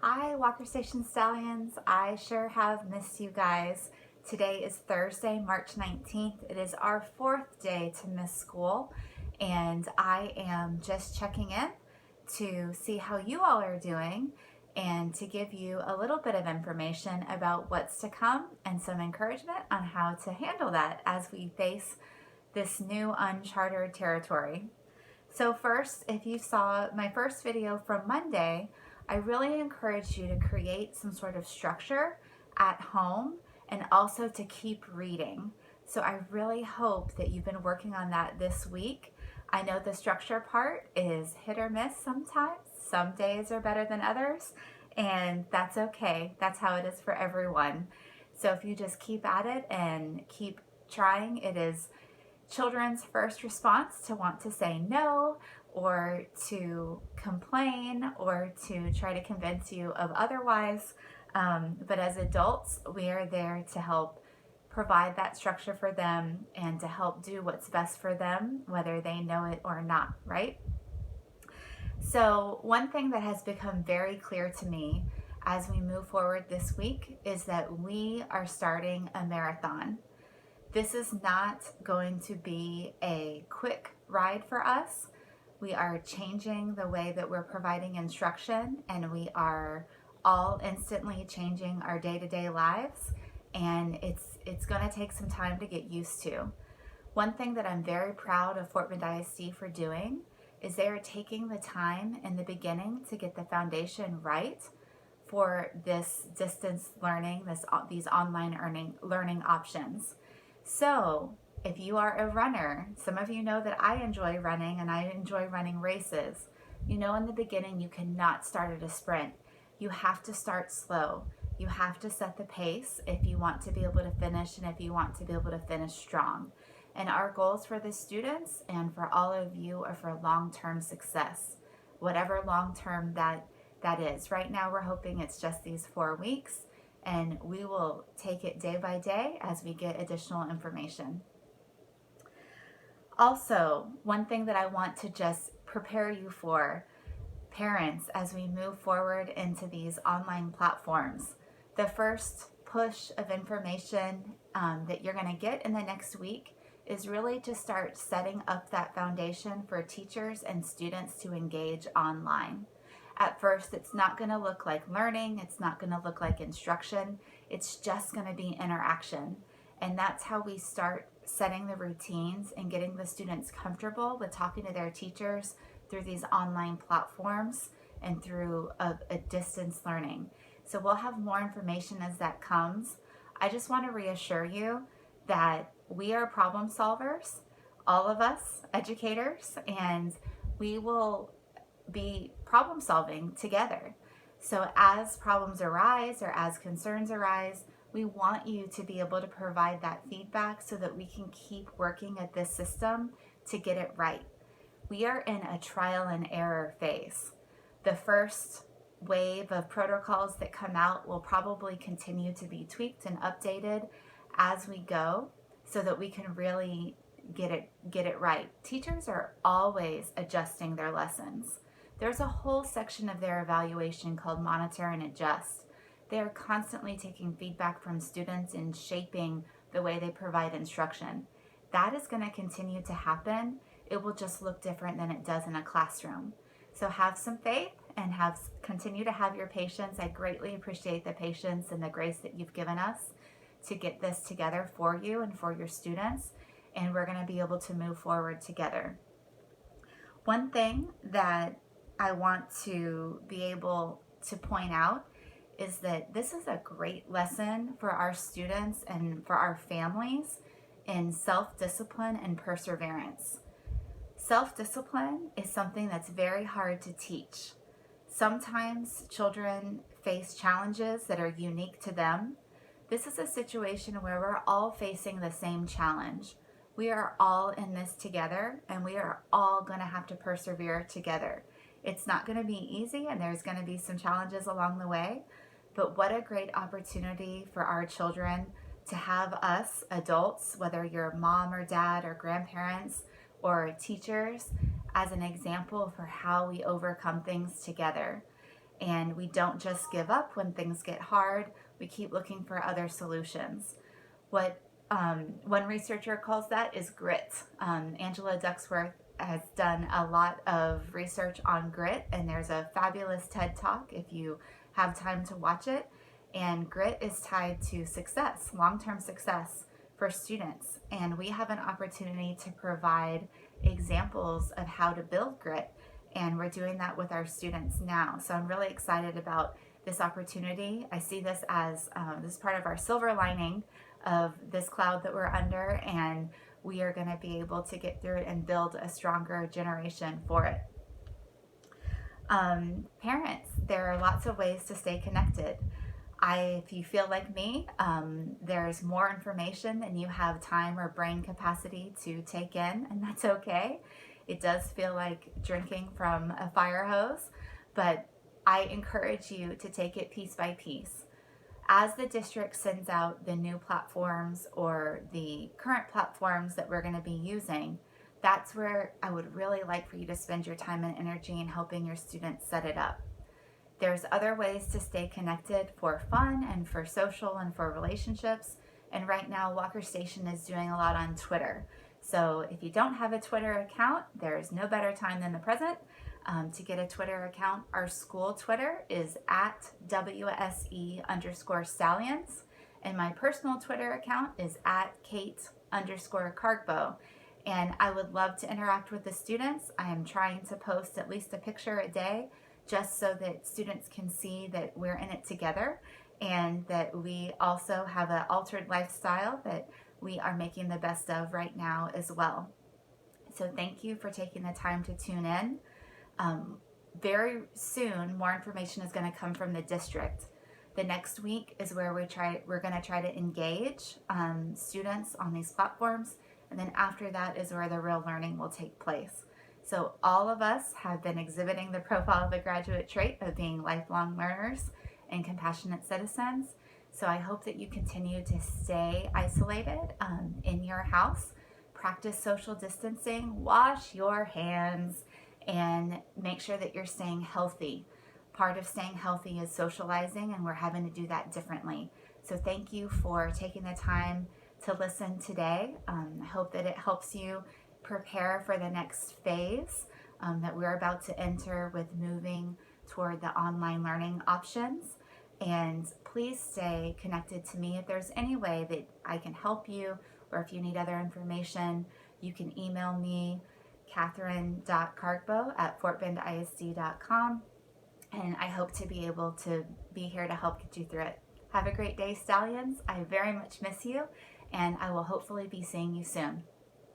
Hi, Walker Station Stallions. I sure have missed you guys. Today is Thursday, March 19th. It is our fourth day to miss school, and I am just checking in to see how you all are doing and to give you a little bit of information about what's to come and some encouragement on how to handle that as we face this new uncharted territory. So first, if you saw my first video from Monday, I really encourage you to create some sort of structure at home and also to keep reading. So I really hope that you've been working on that this week. I know the structure part is hit or miss sometimes. Some days are better than others, and that's okay. That's how it is for everyone. So if you just keep at it and keep trying, it is children's first response to want to say no or to complain or to try to convince you of otherwise. But as adults, we are there to help provide that structure for them and to help do what's best for them, whether they know it or not, right? So one thing that has become very clear to me as we move forward this week is that we are starting a marathon. This is not going to be a quick ride for us. We are changing the way that we're providing instruction, and we are all instantly changing our day-to-day lives, and it's going to take some time to get used to. One thing that I'm very proud of Fort Bend ISD for doing is they are taking the time in the beginning to get the foundation right for this distance learning, these online learning options. So if you are a runner, some of you know that I enjoy running and I enjoy running races. You know, in the beginning, you cannot start at a sprint. You have to start slow. You have to set the pace if you want to be able to finish and if you want to be able to finish strong. And our goals for the students and for all of you are for long-term success, whatever long-term that is. Right now, we're hoping it's just these 4 weeks, and we will take it day by day as we get additional information. Also, one thing that I want to just prepare you for, parents, as we move forward into these online platforms, the first push of information that you're going to get in the next week is really to start setting up that foundation for teachers and students to engage online. At first, it's not going to look like learning. It's not going to look like instruction. It's just going to be interaction. And that's how we start setting the routines and getting the students comfortable with talking to their teachers through these online platforms and through a distance learning. So we'll have more information as that comes. I just want to reassure you that we are problem solvers, all of us educators, and we will be problem solving together. So as problems arise or as concerns arise, we want you to be able to provide that feedback so that we can keep working at this system to get it right. We are in a trial and error phase. The first wave of protocols that come out will probably continue to be tweaked and updated as we go so that we can really get it right. Teachers are always adjusting their lessons. There's a whole section of their evaluation called Monitor and Adjust. They are constantly taking feedback from students and shaping the way they provide instruction. That is going to continue to happen. It will just look different than it does in a classroom. So have some faith and continue to have your patience. I greatly appreciate the patience and the grace that you've given us to get this together for you and for your students, and we're going to be able to move forward together. One thing that I want to be able to point out is that this is a great lesson for our students and for our families in self-discipline and perseverance. Self-discipline is something that's very hard to teach. Sometimes children face challenges that are unique to them. This is a situation where we're all facing the same challenge. We are all in this together, and we are all going to have to persevere together. It's not going to be easy, and there's going to be some challenges along the way, but what a great opportunity for our children to have us adults, whether you're mom or dad or grandparents or teachers, as an example for how we overcome things together. and we don't just give up when things get hard. We keep looking for other solutions. What one researcher calls that is grit. Angela Ducksworth has done a lot of research on grit, and there's a fabulous TED Talk if you have time to watch it. And grit is tied to success, long-term success for students. And we have an opportunity to provide examples of how to build grit. And we're doing that with our students now. So I'm really excited about this opportunity. I see this as this is part of our silver lining of this cloud that we're under, and we are going to be able to get through it and build a stronger generation for it. Parents, there are lots of ways to stay connected. If you feel like me, there's more information than you have time or brain capacity to take in, and that's okay. It does feel like drinking from a fire hose, but I encourage you to take it piece by piece. As the district sends out the new platforms or the current platforms that we're going to be using, that's where I would really like for you to spend your time and energy in helping your students set it up. There's other ways to stay connected for fun and for social and for relationships. And right now, Walker Station is doing a lot on Twitter. So if you don't have a Twitter account, there's no better time than the present to get a Twitter account. Our school Twitter is at WSE_Stallions. And my personal Twitter account is at Kate_Kargbo. And I would love to interact with the students. I am trying to post at least a picture a day, just so that students can see that we're in it together and that we also have an altered lifestyle that we are making the best of right now as well. So thank you for taking the time to tune in. Very soon, more information is going to come from the district. The next week is where we're going to try to engage students on these platforms, and then after that is where the real learning will take place. So all of us have been exhibiting the profile of the graduate trait of being lifelong learners and compassionate citizens. So I hope that you continue to stay isolated in your house, practice social distancing, wash your hands, and make sure that you're staying healthy. Part of staying healthy is socializing, and we're having to do that differently. So thank you for taking the time to listen today. I hope that it helps you prepare for the next phase that we're about to enter with moving toward the online learning options. And please stay connected to me. If there's any way that I can help you, or if you need other information, you can email me, catherine.kargbo@fortbendisd.com. And I hope to be able to be here to help get you through it. Have a great day, Stallions. I very much miss you, and I will hopefully be seeing you soon.